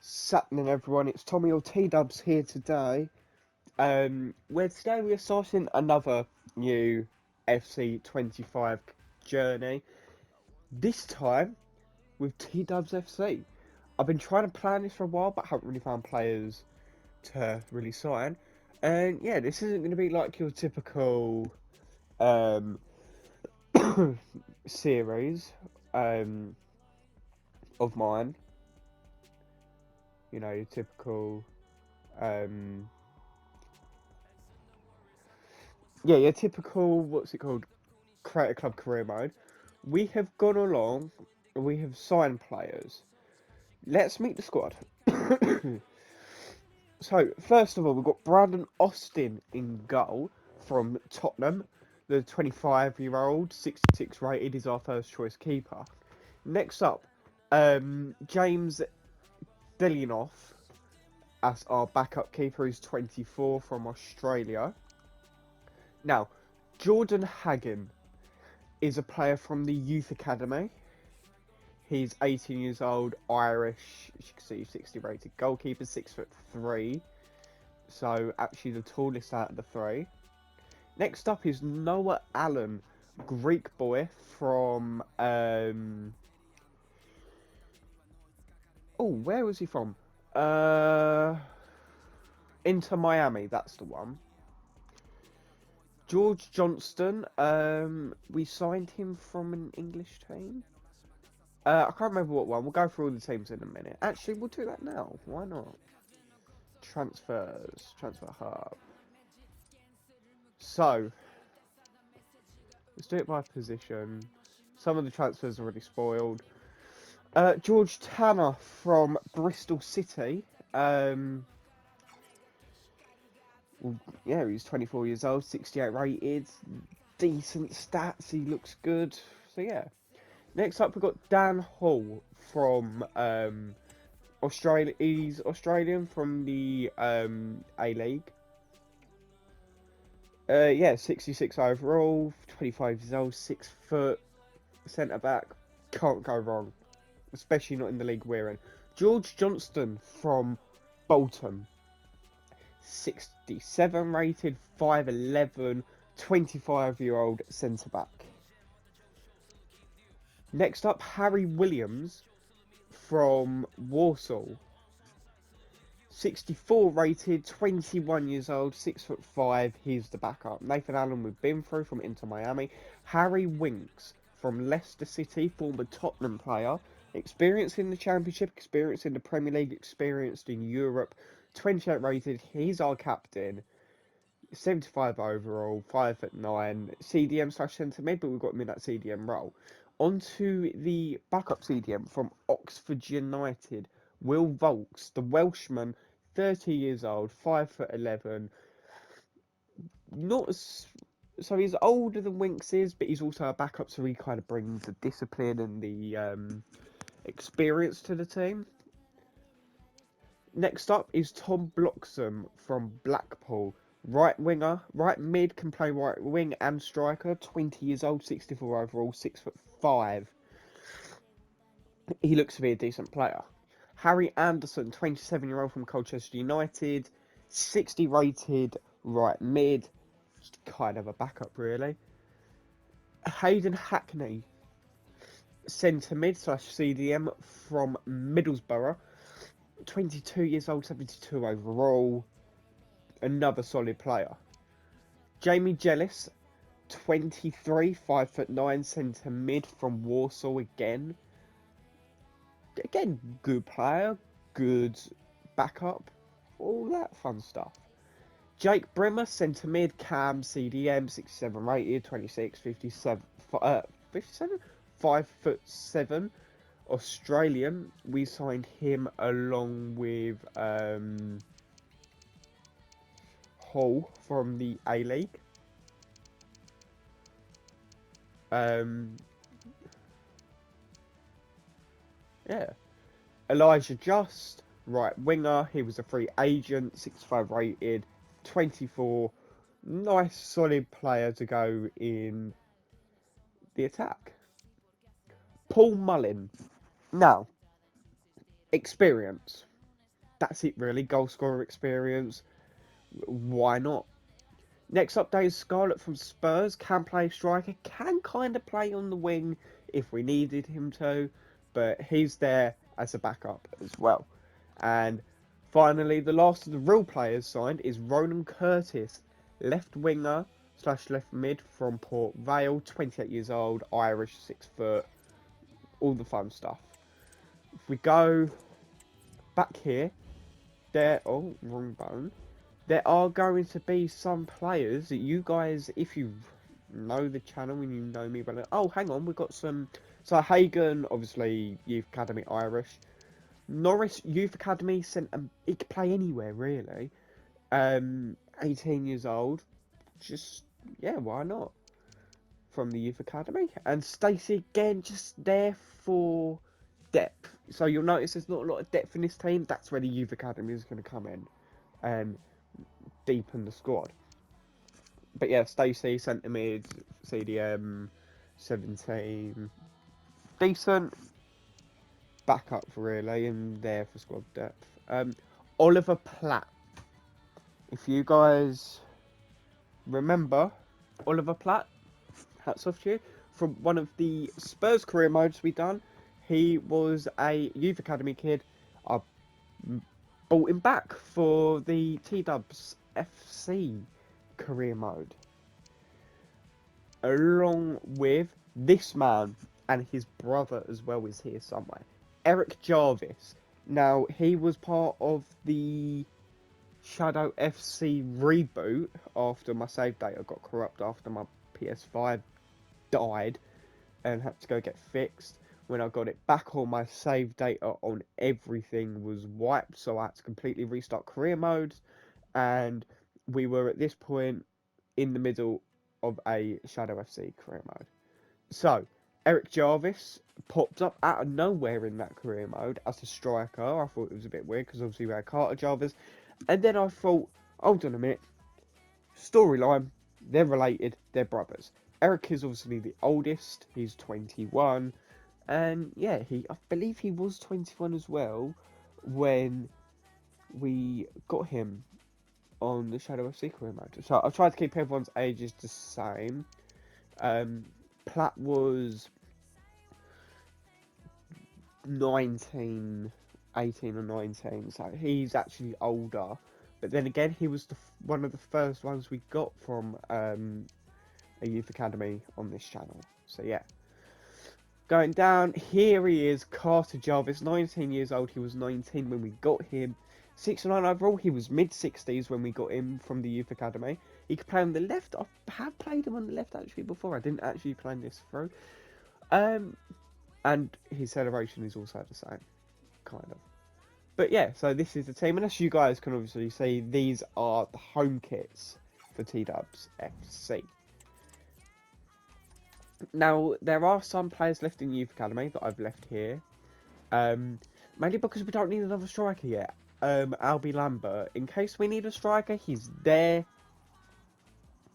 Sapning everyone, it's Tommy or TDubz here today. Where today we are starting another new FC 25 journey. This time with TDubz FC. I've been trying to plan this for a while, but haven't really found players to really sign. And yeah, this isn't going to be like your typical um, series of mine. You know, your typical um, your typical, what's it called, create a club career mode. We have gone along, we have signed players. Let's meet the squad. So, first of all, we've got Brandon Austin in goal from Tottenham. The 25-year-old, 66 rated, is our first choice keeper. Next up, James Delinoff as our backup keeper, who's 24 from Australia. Now, Jordan Hagen is a player from the Youth Academy. He's 18 years old, Irish, as you can see, 60 rated goalkeeper, 6'3". So actually the tallest out of the three. Next up is Noah Allen, Greek boy from where was he from? Inter Miami, that's the one. George Johnston, we signed him from an English team. I can't remember what one. We'll go through all the teams in a minute. Actually, we'll do that now. Why not? Transfers. Transfer hub. So, let's do it by position. Some of the transfers are already spoiled. George Tanner from Bristol City. Well, yeah, he's 24 years old, 68 rated. Decent stats. He looks good. So, yeah. Next up, we've got Dan Hall from Australia. He's Australian from the A-League. Yeah, 66 overall, 25 years old, 6 foot, centre back. Can't go wrong, especially not in the league we're in. George Johnston from Bolton. 67 rated, 5'11", 25-year-old centre back. Next up, Harry Williams from Warsaw. 64 rated, 21 years old, 6'5". He's the backup. Nathan Allen we've been through from Inter Miami. Harry Winks from Leicester City, former Tottenham player. Experience in the Championship, experience in the Premier League, experienced in Europe. 28 rated. He's our captain. 75 overall, 5'9". CDM/centre mid, but we've got him in that CDM role. On to the backup CDM from Oxford United. Will Volks, the Welshman, 30 years old, 5'11". Not as, so he's older than Winks is, but he's also a backup, so he kind of brings the discipline and the experience to the team. Next up is Tom Bloxham from Blackpool. Right winger, right mid, can play right wing and striker. 20 years old, 64 overall, 6'5". He looks to be a decent player. Harry Anderson, 27-year-old from Colchester United, 60 rated, right mid, just kind of a backup really. Hayden Hackney, centre mid/CDM from Middlesbrough, 22 years old, 72 overall, another solid player. Jamie Jellis, 23, 5'9", centre mid from Warsaw again. Again, good player, good backup, all that fun stuff. Jake Brimmer, centre mid, Cam, CDM, 67 rated, 26, 57, 57, 5'7", Australian. We signed him along with Hall from the A-League. Yeah. Elijah Just, right winger. He was a free agent, 65 rated, 24. Nice, solid player to go in the attack. Paul Mullin. Now, experience. that's it really. Goal scorer experience. Why not? Next update is Scarlett from Spurs. Can play striker. Can kind of play on the wing if we needed him to. But he's there as a backup as well. And finally, the last of the real players signed is Ronan Curtis. Left winger / left mid from Port Vale. 28 years old. Irish, 6 foot. All the fun stuff. If we go back here. Oh, wrong button. There are going to be some players that you guys, if you know the channel and you know me well. Oh, hang on, we've got some. So Hagen, obviously Youth Academy Irish. Norris Youth Academy sent. He could play anywhere really. 18 years old. Just yeah, why not? From the Youth Academy. And Stacey again, just there for depth. So you'll notice there's not a lot of depth in this team. That's where the Youth Academy is going to come in and deepen the squad. But yeah, Stacey, centre mid, CDM, 17. Decent backup really, and there for squad depth. Oliver Platt. If you guys remember Oliver Platt, hats off to you. From one of the Spurs career modes we done, he was a Youth Academy kid. I brought him back for the TDubz FC career mode. Along with this man and his brother as well is here somewhere. Eric Jarvis. Now, he was part of the Shadow FC reboot after my save data got corrupt after my PS5 died and had to go get fixed. When I got it back, all my save data on everything was wiped, so I had to completely restart career modes, and we were at this point in the middle of a Shadow FC career mode. So, Eric Jarvis popped up out of nowhere in that career mode as a striker. I thought it was a bit weird because obviously we had Carter Jarvis. And then I thought, hold on a minute, storyline, they're related, they're brothers. Eric is obviously the oldest, he's 21. And yeah, I believe he was 21 as well when we got him on the Shadow FC career mode. So I've tried to keep everyone's ages the same. Platt was 19, 18 or 19, so he's actually older. But then again, he was one of the first ones we got from a youth academy on this channel. So yeah. Going down, here he is, Carter Jarvis, 19 years old. He was 19 when we got him. 69 overall, he was mid-60s when we got him from the youth academy. He could play on the left. I have played him on the left actually before. I didn't actually plan this through. And his celebration is also the same, kind of. But yeah, so this is the team. And as you guys can obviously see, these are the home kits for TDubz FC. Now, there are some players left in Youth Academy that I've left here. Mainly because we don't need another striker yet. Albie Lambert, in case we need a striker, he's there.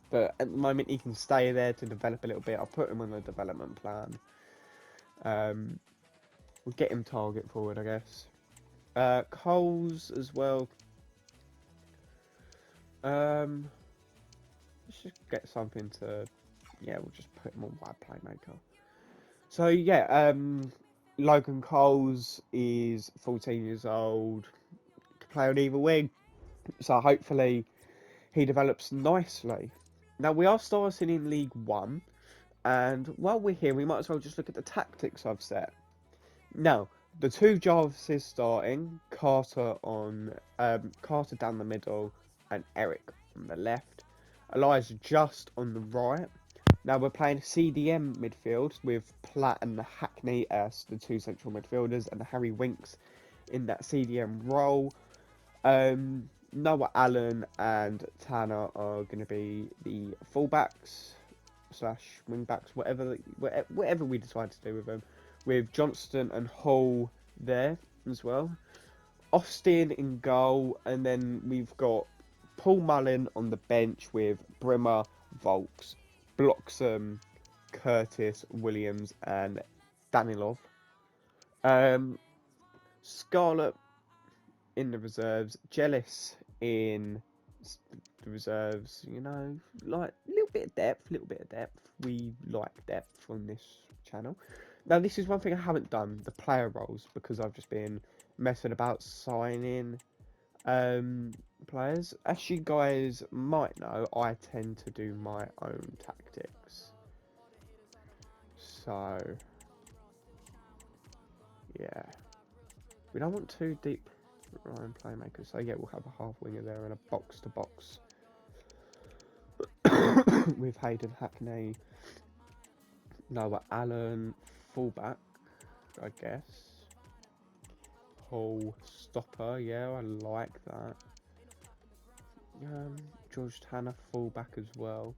But at the moment, he can stay there to develop a little bit. I'll put him on the development plan. We'll get him target forward, I guess. Coles as well. Let's just get something to... Yeah, we'll just put him on wide playmaker. So, yeah, Logan Coles is 14 years old. Can play on either wing. So, hopefully, he develops nicely. Now, we are starting in League 1. And while we're here, we might as well just look at the tactics I've set. Now, the two Jarvises starting. Carter down the middle. And Eric on the left. Elijah just on the right. Now we're playing CDM midfield with Platt and the Hackney as the two central midfielders and Harry Winks in that CDM role. Noah Allen and Tanner are going to be the fullbacks / wingbacks, whatever we decide to do with them. With Johnston and Hall there as well. Austin in goal, and then we've got Paul Mullin on the bench with Brimmer, Volks, Bloxham, Curtis, Williams, and Danilov. Scarlett in the reserves, Jealous in the reserves. You know, like a little bit of depth, We like depth on this channel. Now, this is one thing I haven't done, the player roles, because I've just been messing about signing players. As you guys might know, I tend to do my own tactics. So, yeah. We don't want too deep Ryan playmakers, so yeah, we'll have a half winger there and a box to box with Hayden Hackney, Noah Allen, fullback, I guess. Hall stopper, yeah, I like that. George Tanner fullback as well.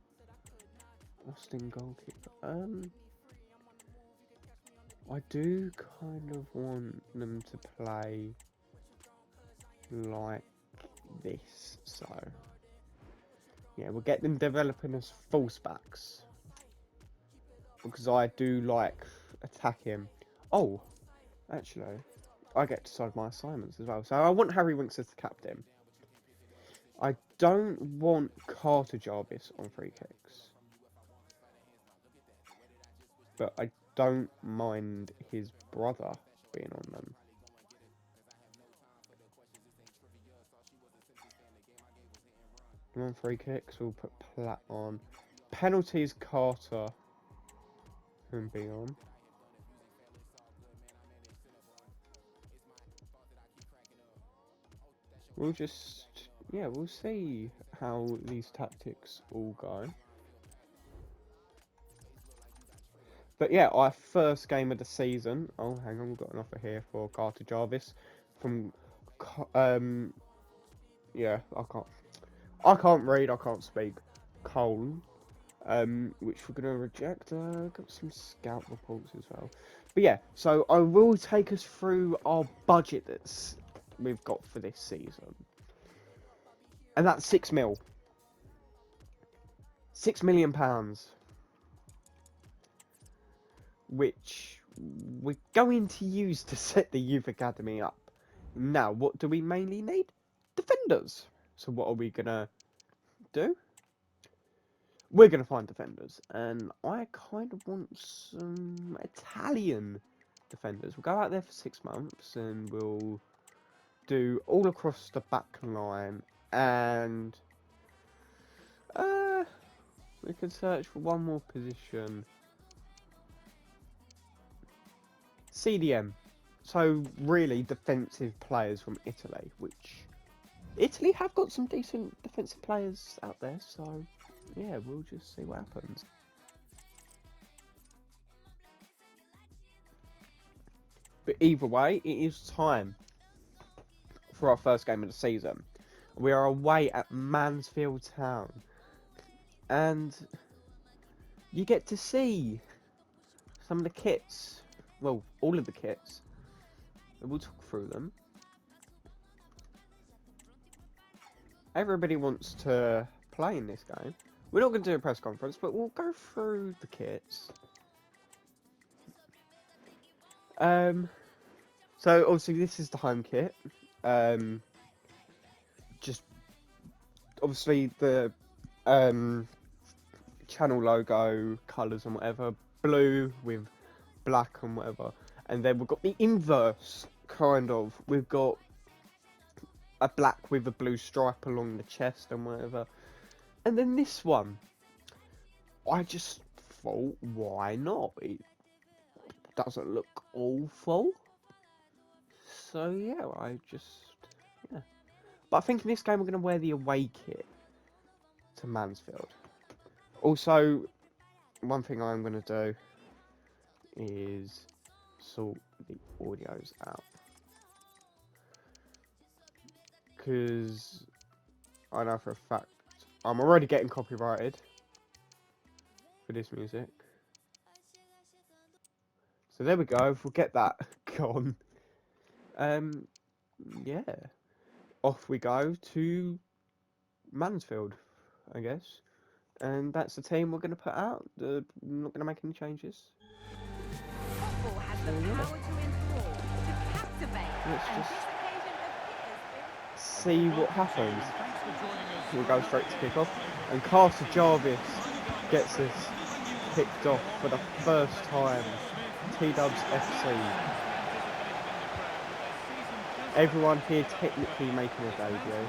Austin goalkeeper. I do kind of want them to play like this, so yeah, we'll get them developing as false backs because I do like attacking. Oh, actually, I get to decide my assignments as well. So I want Harry Winks as the captain. I don't want Carter Jarvis on free kicks, but I don't mind his brother being on them. On free kicks, we'll put Platt on. Penalties, Carter can be on. We'll just, yeah, we'll see how these tactics all go. But yeah, our first game of the season. Oh, hang on, we've got an offer here for Carter Jarvis from, yeah, I can't read, I can't speak. Cole, which we're gonna reject. Got some scout reports as well. But yeah, so I will take us through our budget that's we've got for this season, and that's £6 million. £6 million, which we're going to use to set the youth academy up. Now, what do we mainly need? Defenders. So what are we gonna do? We're gonna find defenders, and I kind of want some Italian defenders. We'll go out there for 6 months, and we'll do all across the back line, and we can search for one more position. CDM. So really defensive players from Italy, which Italy have got some decent defensive players out there, so yeah, we'll just see what happens. But either way, it is time for our first game of the season. We are away at Mansfield Town, and you get to see some of the kits, well, all of the kits, and we'll talk through them. Everybody wants to play in this game. We're not going to do a press conference, but we'll go through the kits. So obviously this is the home kit. Just obviously the channel logo, colours and whatever, blue with black and whatever, and then we've got the inverse kind of. We've got a black with a blue stripe along the chest and whatever, and then this one, I just thought, why not? It doesn't look awful, so yeah, yeah. But I think in this game we're going to wear the away kit to Mansfield. Also, one thing I'm going to do is sort the audios out, because I know for a fact I'm already getting copyrighted for this music. So there we go, we'll get that gone. Yeah, off we go to Mansfield, I guess. And that's the team we're going to put out. I'm not going to make any changes. Football has the power to enthrall, to captivate, and this occasion of see what happens. We'll go straight to kick off. And Carter Jarvis gets us kicked off for the first time. TDubz FC. Everyone here technically making a debut.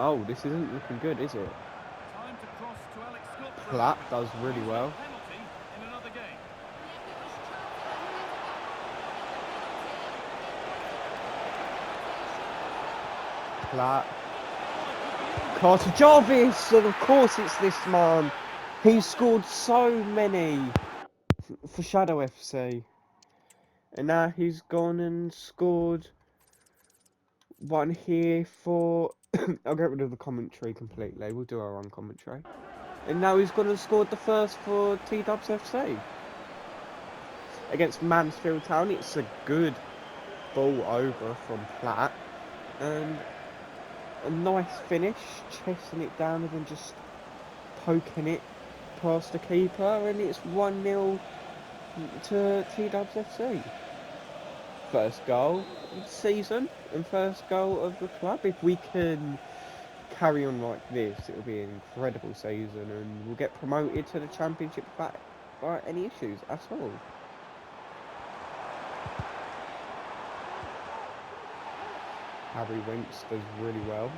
Oh, this isn't looking good, is it? Platt does really well. Platt. Carter Jarvis, and of course it's this man. He scored so many for Shadow FC. And now he's gone and scored one here for... I'll get rid of the commentary completely. We'll do our own commentary. And now he's gone and scored the first for TDubz FC. Against Mansfield Town. It's a good ball over from Platt. And a nice finish. Chesting it down and then just poking it past the keeper. And it's 1-0 to TDubz FC. First goal of the season and first goal of the club. If we can carry on like this, it'll be an incredible season and we'll get promoted to the Championship without any issues at all. Harry Winks does really well.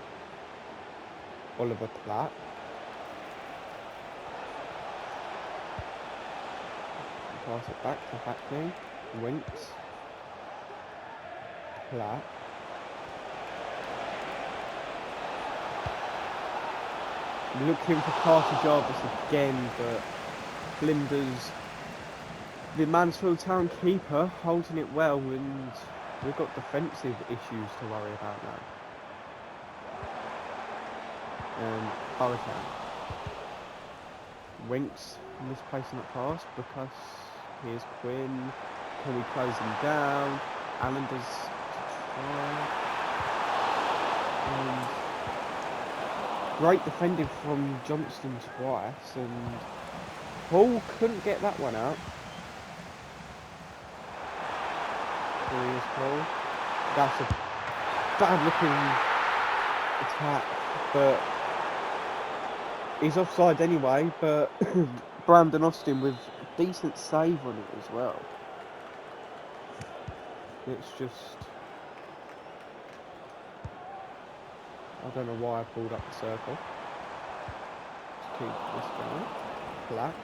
Oliver Platt. Pass it back to Hackney. Winks. Platt. Looking for Carter Jarvis again, but Flinders, the Mansfield Town keeper, holding it well, and we've got defensive issues to worry about now. Hurricane. Winks misplacing it pass because here's Quinn. Can we close him down? Allen does to try. Great defending from Johnston twice, and Paul couldn't get that one out. Here is Paul. That's a bad looking attack, but he's offside anyway, but Brandon Austin with a decent save on it as well. It's just... I don't know why I pulled up the circle. Just keep this going. Platt.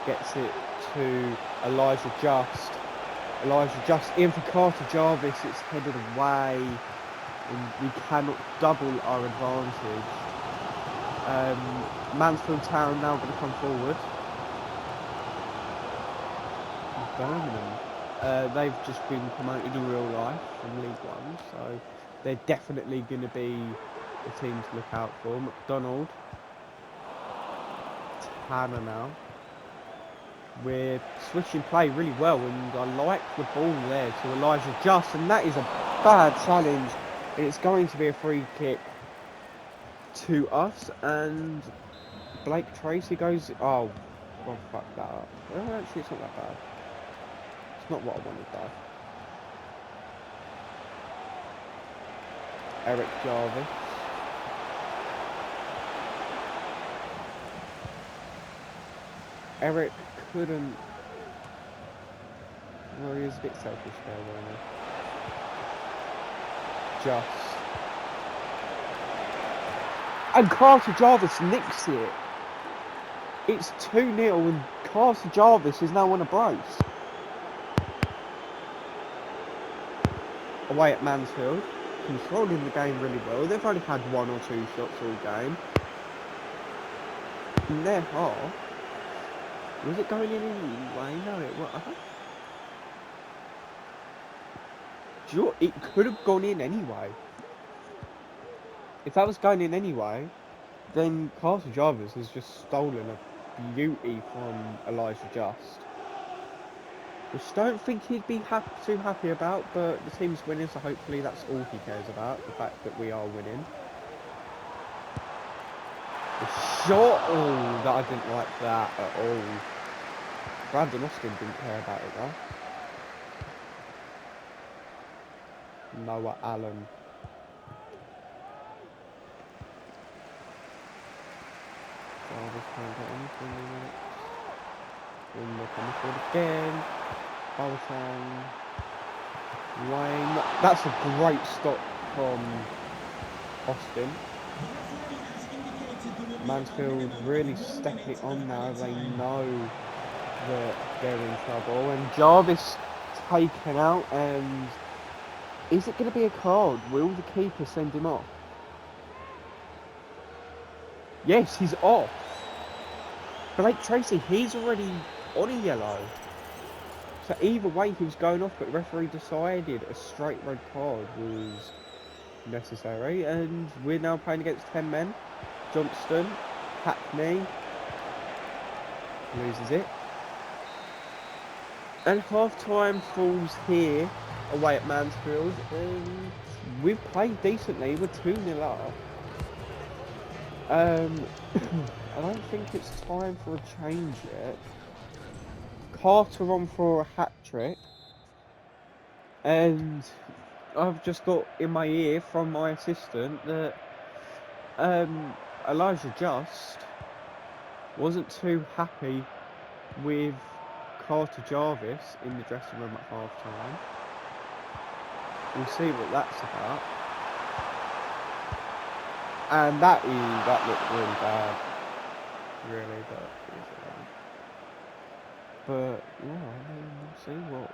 Gets it to Elijah Just. Elijah Just in for Carter Jarvis. It's headed away. And we cannot double our advantage. Mansfield Town now going to come forward. Birmingham. They've just been promoted in real life from League One, so they're definitely going to be a team to look out for. McDonald. Tanner now. We're switching play really well, and I like the ball there to Elijah Just, and that is a bad challenge. It's going to be a free kick to us, and Blake Tracy goes... Oh, well, fuck that up. Well, actually, it's not that bad. It's not what I wanted, though. Eric Jarvis. Eric couldn't... Well, he was a bit selfish there, wasn't he? Just. And Carter Jarvis nicks it. It's 2-0 and Carter Jarvis is now on a brace. Away at Mansfield. Controlling the game really well. They've only had 1 or 2 shots all game. In their half. Was it going in anyway? No, it wasn't. It could have gone in anyway. If that was going in anyway, then Carter Jarvis has just stolen a beauty from Elijah Just. Which I don't think he'd be too happy about, but the team's winning, so hopefully that's all he cares about, the fact that we are winning. The shot! Oh, that I didn't like that at all. Brandon Austin didn't care about it though. Noah Allen. Jarvis can't get anything in it. And they're coming forward again. Boateng. Wayne. That's a great stop from Austin. Mansfield really stepping it on now. They know that they're in trouble. And Jarvis taken out. And is it going to be a card? Will the keeper send him off? Yes, he's off. Blake Tracy, he's already on a yellow. So either way, he was going off, but the referee decided a straight red card was necessary. And we're now playing against 10 men. Johnston, Hackney, loses it. And half-time falls here, away at Mansfield. And we've played decently, we're 2-0 up. I don't think it's time for a change yet. Carter on for a hat-trick. And I've just got in my ear from my assistant that Elijah Just wasn't too happy with Carter Jarvis in the dressing room at half-time. We'll see what that's about. And that looked really bad. Really, but yeah, I mean, we'll see what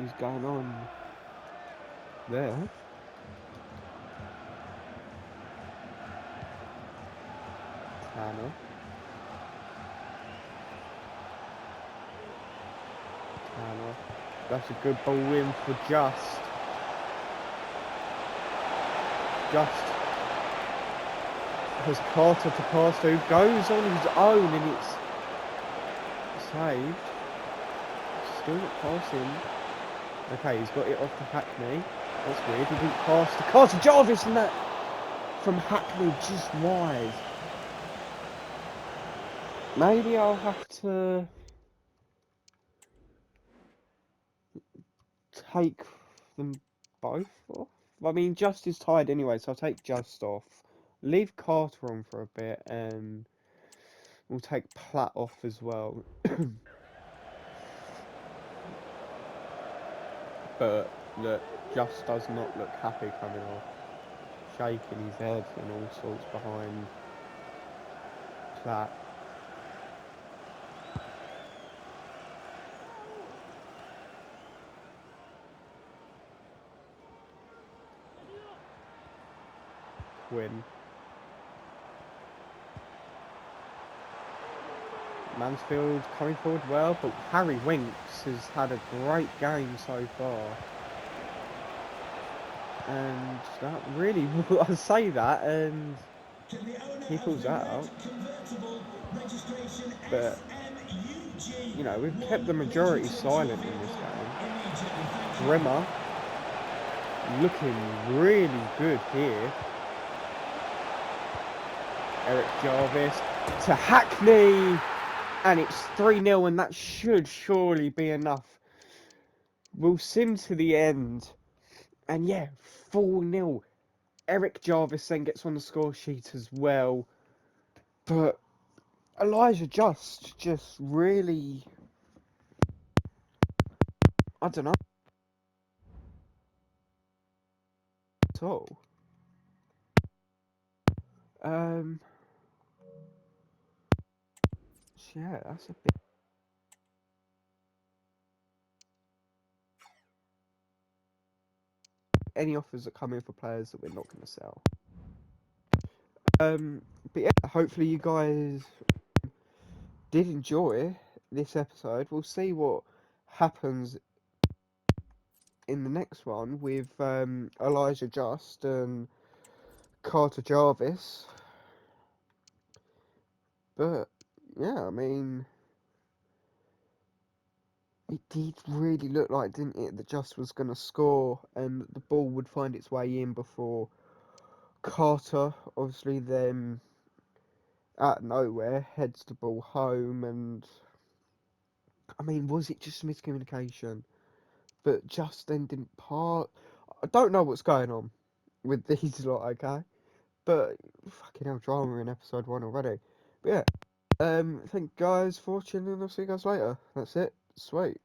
is going on there. Tanner. That's a good ball in for Just. Just has Carter to pass to, goes on his own and it's saved. Still not passing. Okay, he's got it off to Hackney. That's weird, he didn't pass to Carter Jarvis and that from Hackney just wide. Maybe I'll have to take them both off. I mean, Just is tired anyway, so I'll take Just off. Leave Carter on for a bit, and we'll take Platt off as well. But look, Just does not look happy coming off. Shaking his head and all sorts behind Platt. Quinn. Mansfield coming forward well, but Harry Winks has had a great game so far. And that really, I say that, and he pulls that out. But, you know, we've kept the majority silent in this game. Bremer looking really good here. Eric Jarvis to Hackney, and it's 3-0, and that should surely be enough. We'll sim to the end, and yeah, 4-0. Eric Jarvis then gets on the score sheet as well, but Elijah just really, I don't know at all. Yeah, that's a bit. Any offers that come in for players that we're not going to sell. But yeah, hopefully you guys did enjoy this episode. We'll see what happens in the next one with Elijah Just and Carter Jarvis. But yeah, I mean, It did really look like, didn't it, that Just was going to score and the ball would find its way in before Carter, obviously, then out of nowhere heads the ball home. And I mean, was it just miscommunication? But Just then didn't part. I don't know what's going on with these lot, okay? But fucking hell, drama in episode 1 already. But yeah, thank you guys for watching, and I'll see you guys later. That's it. Sweet.